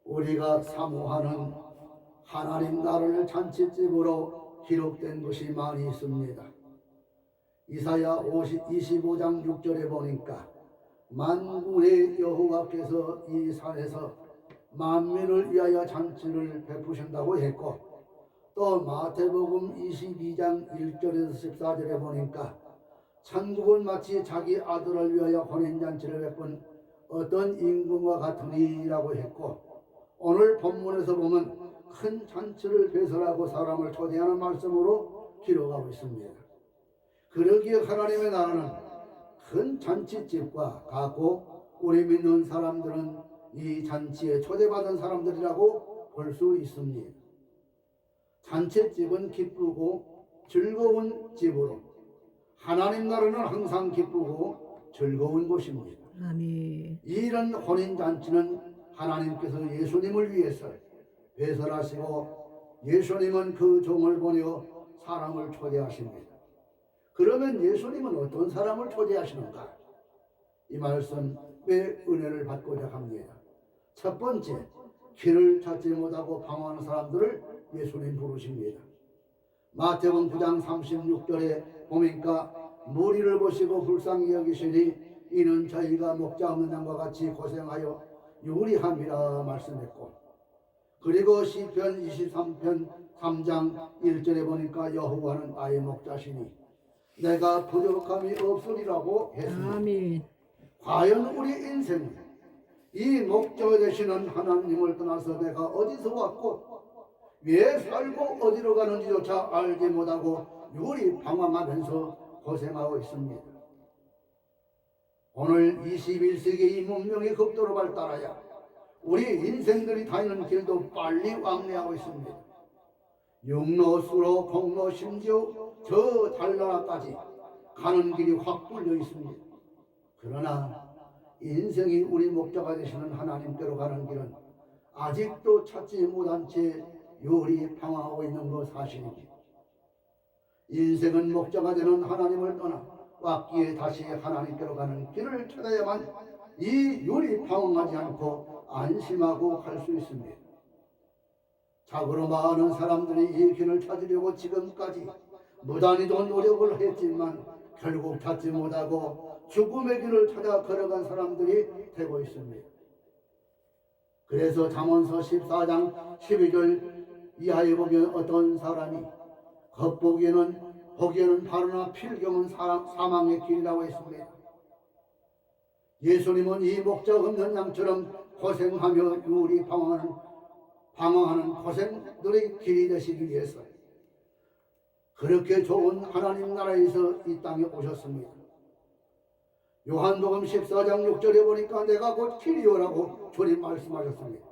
우리가 사모하는 하나님 나라를 잔치집으로 기록된 것이 많이 있습니다. 이사야 25장 6절에 보니까 만군의 여호와께서 이 산에서 만민을 위하여 잔치를 베푸신다고 했고, 또 마태복음 22장 1절에서 14절에 보니까 천국은 마치 자기 아들을 위하여 혼인잔치를 베푼 어떤 임금과 같으니라고 했고, 오늘 본문에서 보면 큰 잔치를 배설하고 사람을 초대하는 말씀으로 기록하고 있습니다. 그러기에 하나님의 나라는 큰 잔치집과 같고, 우리 믿는 사람들은 이 잔치에 초대받은 사람들이라고 볼 수 있습니다. 잔치집은 기쁘고 즐거운 집으로, 하나님 나라는 항상 기쁘고 즐거운 곳입니다. 아멘. 이런 혼인잔치는 하나님께서 예수님을 위해서 배설하시고, 예수님은 그 종을 보내어 사람을 초대하십니다. 그러면 예수님은 어떤 사람을 초대하시는가? 이 말씀에 은혜를 받고자 합니다. 첫 번째, 길을 찾지 못하고 방황하는 사람들을 예수님 부르십니다. 마태복음 9장 36절에 보니까 무리를 보시고 불쌍히 여기시니 이는 저희가 목자 없는 양과 같이 고생하여 유리함이라 말씀했고, 그리고 시편 23편 3장 1절에 보니까 여호와는 나의 목자시니 내가 부족함이 없으리라고 했습니다. 아멘. 과연 우리 인생은 이 목자 되시는 하나님을 떠나서 내가 어디서 왔고 왜 살고 어디로 가는지조차 알지 못하고 유리 방황하면서 고생하고 있습니다. 오늘 21세기 이 문명이 극도로 발달하여 우리 인생들이 다니는 길도 빨리 왕래하고 있습니다. 육로, 수로, 공로, 심지어 저 달나라까지 가는 길이 확 뚫려 있습니다. 그러나 인생이 우리 목자가 되시는 하나님께로 가는 길은 아직도 찾지 못한 채 요리 방황하고 있는 것 사실입니다. 인생은 목자가 되는 하나님을 떠나 왔기에 다시 하나님께로 가는 길을 찾아야만 이 요리 방황하지 않고 안심하고 갈 수 있습니다. 자고로 많은 사람들이 이 길을 찾으려고 지금까지 무단히도 노력을 했지만 결국 찾지 못하고 죽음의 길을 찾아 걸어간 사람들이 되고 있습니다. 그래서 잠언서 14장 12절 이하에 보면 어떤 사람이 겉보기에는 바르나 필경은 사망의 길이라고 했습니다. 예수님은 이 목자 없는 양처럼 고생하며 유리 방황하는 고생들의 길이 되시기 위해서 그렇게 좋은 하나님 나라에서 이 땅에 오셨습니다. 요한복음 14장 6절에 보니까 내가 곧 길이요라고 주님 말씀하셨습니다.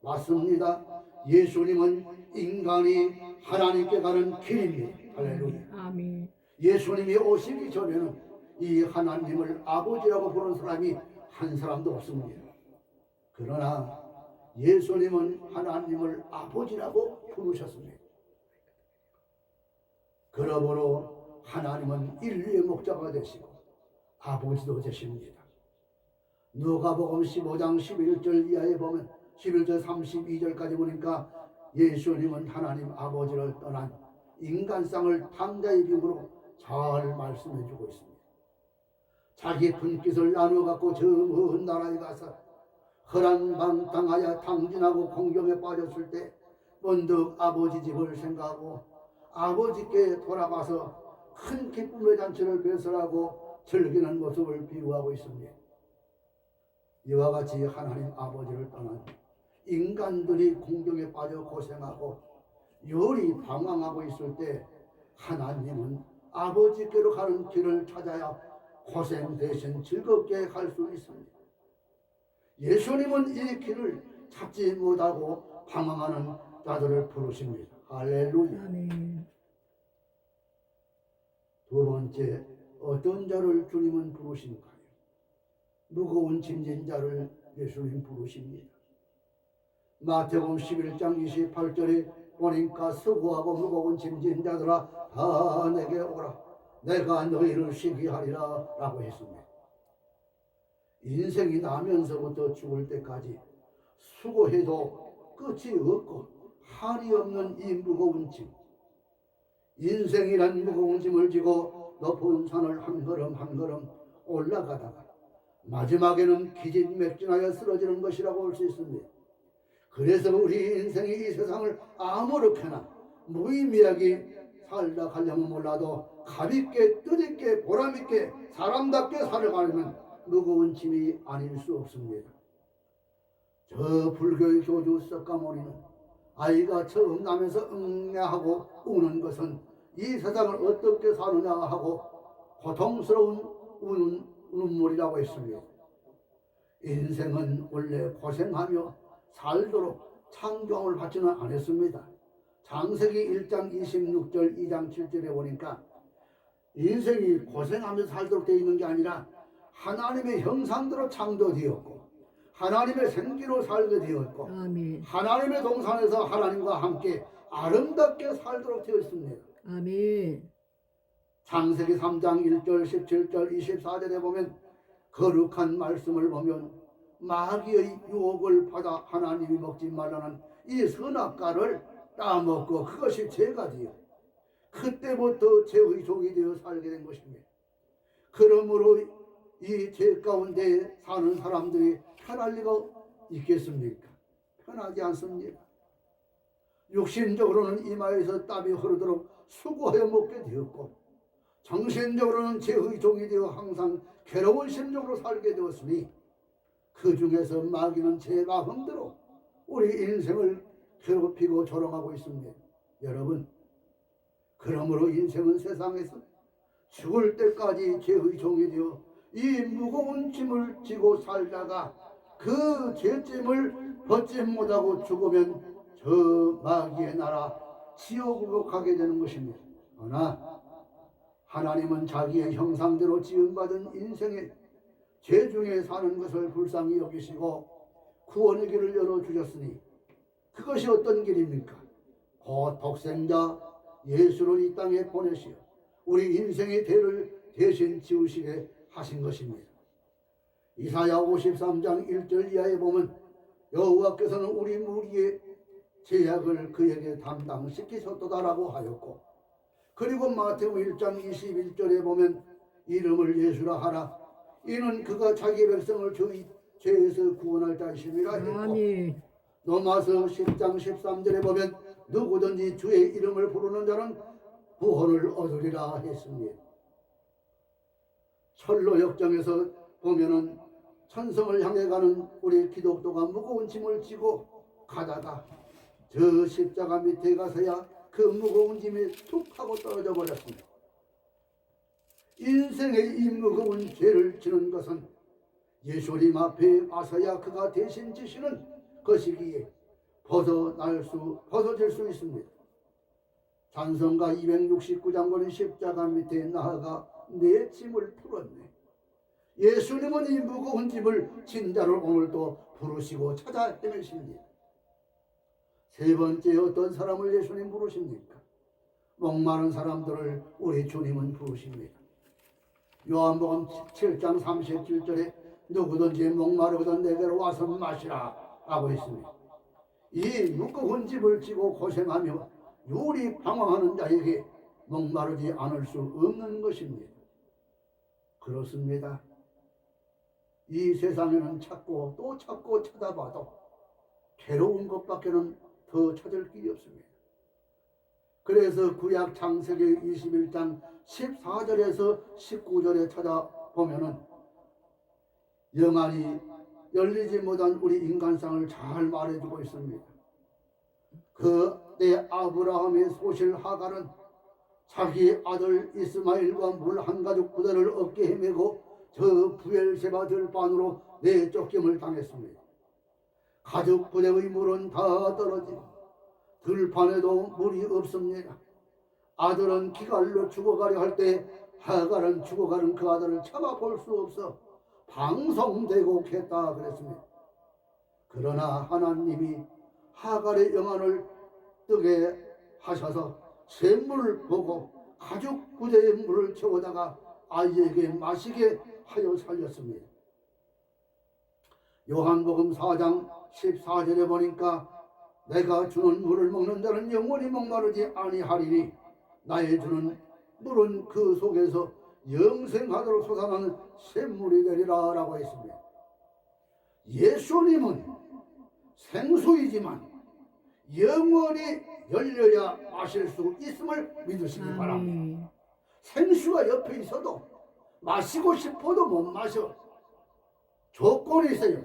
맞습니다. 예수님은 인간이 하나님께 가는 길입니다. 할렐루야. 아멘. 예수님이 오시기 전에는 이 하나님을 아버지라고 부르는 사람이 한 사람도 없습니다. 그러나 예수님은 하나님을 아버지라고 부르셨습니다. 그러므로 하나님은 인류의 목자가 되시고 아버지도 되십니다. 누가복음 15장 11절 이하에 보면 11절 32절까지 보니까 예수님은 하나님 아버지를 떠난 인간상을 당자의 비유로 잘 말씀해 주고 있습니다. 자기 분깃을 나누어 갖고 저 먼 나라에 가서 허랑방탕하여 탕진하고 공경에 빠졌을 때 번득 아버지 집을 생각하고 아버지께 돌아가서 큰 기쁨의 잔치를 배설하고 즐기는 모습을 비유하고 있습니다. 이와 같이 하나님 아버지를 떠난 인간들이 공경에 빠져 고생하고 요리 방황하고 있을 때 하나님은 아버지께로 가는 길을 찾아야 고생 대신 즐겁게 갈 수 있습니다. 예수님은 이 길을 찾지 못하고 방황하는 자들을 부르십니다. 할렐루야. 아멘. 두 번째, 어떤 자를 주님은 부르신가요? 무거운 짐진 자를 예수님 부르십니다. 마태복음 11장 28절에 보니까 수고하고 무거운 짐진 자들아 다 내게 오라 내가 너희를 쉬게 하리라 라고 했습니다. 인생이 나면서부터 죽을 때까지 수고해도 끝이 없고 한이 없는 이 무거운 짐, 인생이란 무거운 짐을 지고 높은 산을 한 걸음 한 걸음 올라가다가 마지막에는 기진맥진하여 쓰러지는 것이라고 볼 수 있습니다. 그래서 우리 인생이 이 세상을 아무렇게나 무의미하게 살다 가려면 몰라도 가볍게 뜻있게 보람있게 사람답게 살아가려면 무거운 짐이 아닐 수 없습니다. 저 불교의 교주 석가모니는 아이가 처음 나면서 응애하고 우는 것은 이 세상을 어떻게 사느냐 하고 고통스러운 우는 눈물이라고 했습니다. 인생은 원래 고생하며 살도록 창조함을 받지는 않았습니다. 창세기 1장 26절 2장 7절에 보니까 인생이 고생하면서 살도록 되어 있는 게 아니라 하나님의 형상대로 창조되었고 하나님의 생기로 살게 되었고 아멘. 하나님의 동산에서 하나님과 함께 아름답게 살도록 되어 있습니다. 아멘. 창세기 3장 1절 17절 24절에 보면 거룩한 말씀을 보면 마귀의 유혹을 받아 하나님이 먹지 말라는 이 선악과를 따먹고 그것이 죄가 되어 그때부터 죄의 종이 되어 살게 된 것입니다. 그러므로 이 죄 가운데 사는 사람들이 편할 리가 있겠습니까? 편하지 않습니다. 육신적으로는 이마에서 땀이 흐르도록 수고하여 먹게 되었고 정신적으로는 죄의 종이 되어 항상 괴로운 심정으로 살게 되었으니 그 중에서 마귀는 제 마음대로 우리 인생을 괴롭히고 조롱하고 있습니다. 여러분, 그러므로 인생은 세상에서 죽을 때까지 죄의 종이 되어 이 무거운 짐을 지고 살다가 그 죄짐을 벗지 못하고 죽으면 저 마귀의 나라 지옥으로 가게 되는 것입니다. 그러나 하나님은 자기의 형상대로 지음받은 인생에 죄 중에 사는 것을 불쌍히 여기시고 구원의 길을 열어주셨으니 그것이 어떤 길입니까? 곧 독생자 예수를 이 땅에 보내시어 우리 인생의 죄를 대신 지우시게 하신 것입니다. 이사야 53장 1절 이하에 보면 여호와께서는 우리 무리의 죄악을 그에게 담당시키셨도다라고 하였고 그리고 마태오 1장 21절에 보면 이름을 예수라 하라 이는 그가 자기 백성을 저희 죄에서 구원할 자이심이라 했고 아멘. 로마서 10장 13절에 보면 누구든지 주의 이름을 부르는 자는 구원을 얻으리라 했습니다. 철로 역정에서 보면은 천성을 향해 가는 우리 기독교가 무거운 짐을 지고 가다가 저 십자가 밑에 가서야 그 무거운 짐이 툭 하고 떨어져 버렸습니다. 인생의 이 무거운 죄를 지는 것은 예수님 앞에 와서야 그가 대신 지시는 것이기에 벗어질 수 있습니다. 찬송가 269장 보는 십자가 밑에 나아가 내 짐을 풀었네. 예수님은 이 무거운 짐을 진 자를 오늘도 부르시고 찾아 헤매십니다. 세 번째 어떤 사람을 예수님 부르십니까? 목마른 사람들을 우리 주님은 부르십니다. 요한복음 7장 37절에 누구든지 목마르거든 내게로 와서 마시라 라고 했습니다. 이 무거운 짐을 지고 고생하며 요리 방황하는 자에게 목마르지 않을 수 없는 것입니다. 그렇습니다. 이 세상에는 찾고 또 찾고 찾아봐도 괴로운 것밖에는 더 찾을 길이 없습니다. 그래서 구약 창세기 21장 14절에서 19절에 찾아보면은 영안이 열리지 못한 우리 인간상을 잘 말해주고 있습니다. 그때 아브라함의 소실 하갈은 자기 아들 이스마엘과 물 한 가죽 부대를 어깨에 메고 저 부엘세바 들반으로 내쫓김을 당했습니다. 가죽 부대의 물은 다 떨어지고 들판에도 물이 없습니다. 아들은 기갈로 죽어가려 할 때 하갈은 죽어가는 그 아들을 참아볼 수 없어 방송되고 했다 그랬습니다. 그러나 하나님이 하갈의 영안을 뜨게 하셔서 샘물을 보고 가죽 부대에 물을 채우다가 아이에게 마시게 하여 살렸습니다. 요한복음 4장 14절에 보니까 내가 주는 물을 먹는 자는 영원히 목마르지 아니하리니 나의 주는 물은 그 속에서 영생하도록 솟아나는 샘물이 되리라 라고 했습니다. 예수님은 생수이지만 영원히 열려야 마실 수 있음을 믿으시기 바랍니다. 생수가 옆에 있어도 마시고 싶어도 못 마셔. 조건이 있어요.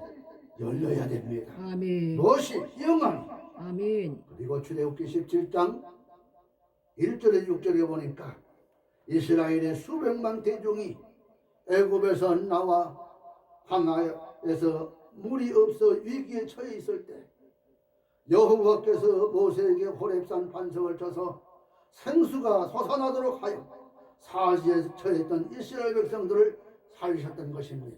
열려야 됩니다. 아멘. 무엇이? 영원. 아멘. 그리고 출애굽기 17장 1절에 6절에 보니까 이스라엘의 수백만 대중이 애굽에서 나와 광야에서 물이 없어 위기에 처해 있을 때 여호와께서 모세에게 호렙산 반석을 쳐서 생수가 솟아나도록 하여 사지에 처했던 이스라엘 백성들을 살리셨던 것입니다.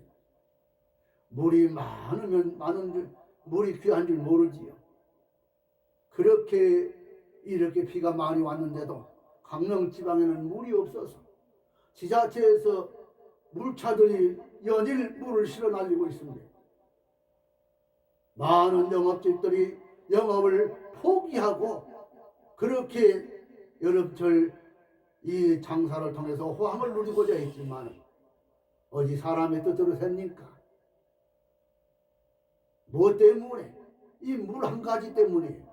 물이 많으면 많은 줄, 물이 귀한 줄 모르지요. 그렇게 이렇게 비가 많이 왔는데도 강릉 지방에는 물이 없어서 지자체에서 물차들이 연일 물을 실어 날리고 있습니다. 많은 영업직들이 영업을 포기하고 그렇게 여름철 이 장사를 통해서 호황을 누리고자 했지만 어디 사람의 뜻대로 셉니까? 뭐 때문에? 이 물 한 가지 때문에.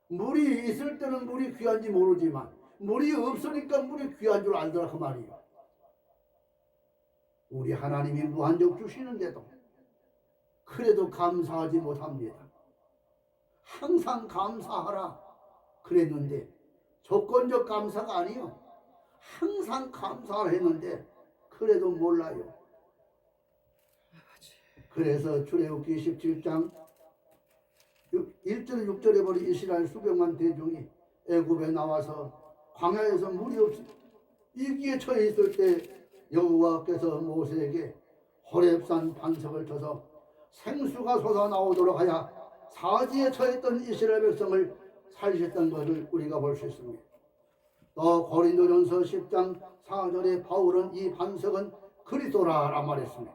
물이 있을 때는 물이 귀한지 모르지만 물이 없으니까 물이 귀한 줄 알더라 그 말이에요. 우리 하나님이 무한적 주시는데도 그래도 감사하지 못합니다. 항상 감사하라 그랬는데 조건적 감사가 아니요. 항상 감사를 했는데 그래도 몰라요. 그래서 출애굽기 17장 1절 6절에 보니 이스라엘 수백만 대중이 애굽에 나와서 광야에서 물이 없이 위기에 처해 있을 때 여호와께서 모세에게 호렙산 반석을 쳐서 생수가 솟아나오도록 하여 사지에 처했던 이스라엘 백성을 살리셨던 것을 우리가 볼 수 있습니다. 또 고린도전서 10장 4절에 바울은 이 반석은 그리스도라 말했습니다.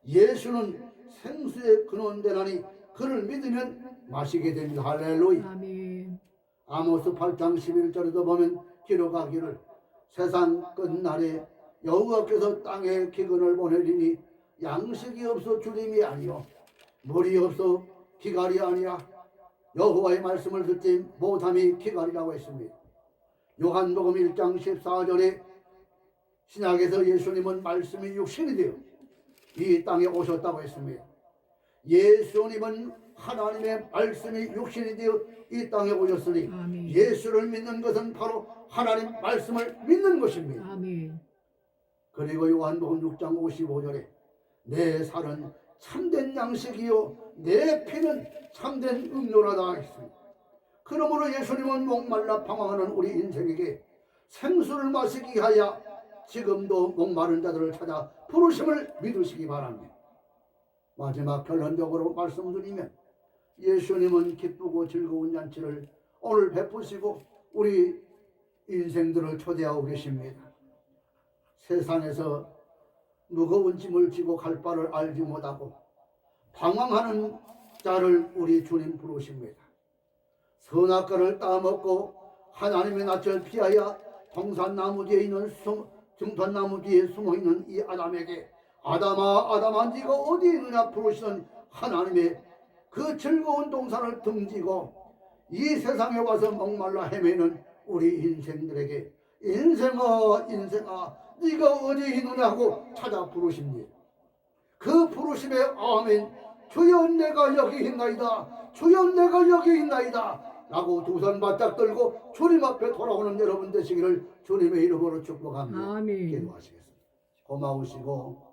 예수는 생수의 근원되나니 그를 믿으면 마시게 됩니다. 할렐루야. 아멘. 아모스 8장 11절에도 보면 기록하기를 세상 끝날에 여호와께서 땅에 기근을 보내리니 양식이 없어 주림이 아니요 물이 없어 기갈이 아니야 여호와의 말씀을 듣지 못함이 기갈이라고 했습니다. 요한복음 1장 14절에 신약에서 예수님은 말씀이 육신이 되어 이 땅에 오셨다고 했습니다. 예수님은 하나님의 말씀이 육신이 되어 이 땅에 오셨으니 아멘. 예수를 믿는 것은 바로 하나님 말씀을 믿는 것입니다. 아멘. 그리고 요한복음 6장 55절에 내 살은 참된 양식이요 내 피는 참된 음료라다 했습니다. 그러므로 예수님은 목말라 방황하는 우리 인생에게 생수를 마시기 하여 지금도 목마른 자들을 찾아 부르심을 믿으시기 바랍니다. 마지막 결론적으로 말씀드리면 예수님은 기쁘고 즐거운 잔치를 오늘 베푸시고 우리 인생들을 초대하고 계십니다. 세상에서 무거운 짐을 지고 갈 바를 알지 못하고 방황하는 자를 우리 주님 부르십니다. 선악과를 따먹고 하나님의 낯을 피하여 동산나무 뒤에 있는 등산나무 뒤에 숨어있는 이 아담에게 아담아 아담아 네가 어디 있느냐 부르시는 하나님의 그 즐거운 동산을 등지고 이 세상에 와서 목말라 헤매는 우리 인생들에게 인생아 인생아 네가 어디 있느냐고 찾아 부르십니다. 그 부르심에 아멘 주여 내가 여기 있나이다 주여 내가 여기 있나이다 라고 두 손 바짝 들고 주님 앞에 돌아오는 여러분 되시기를 주님의 이름으로 축복합니다. 아멘. 기도하시겠습니다. 고마우시고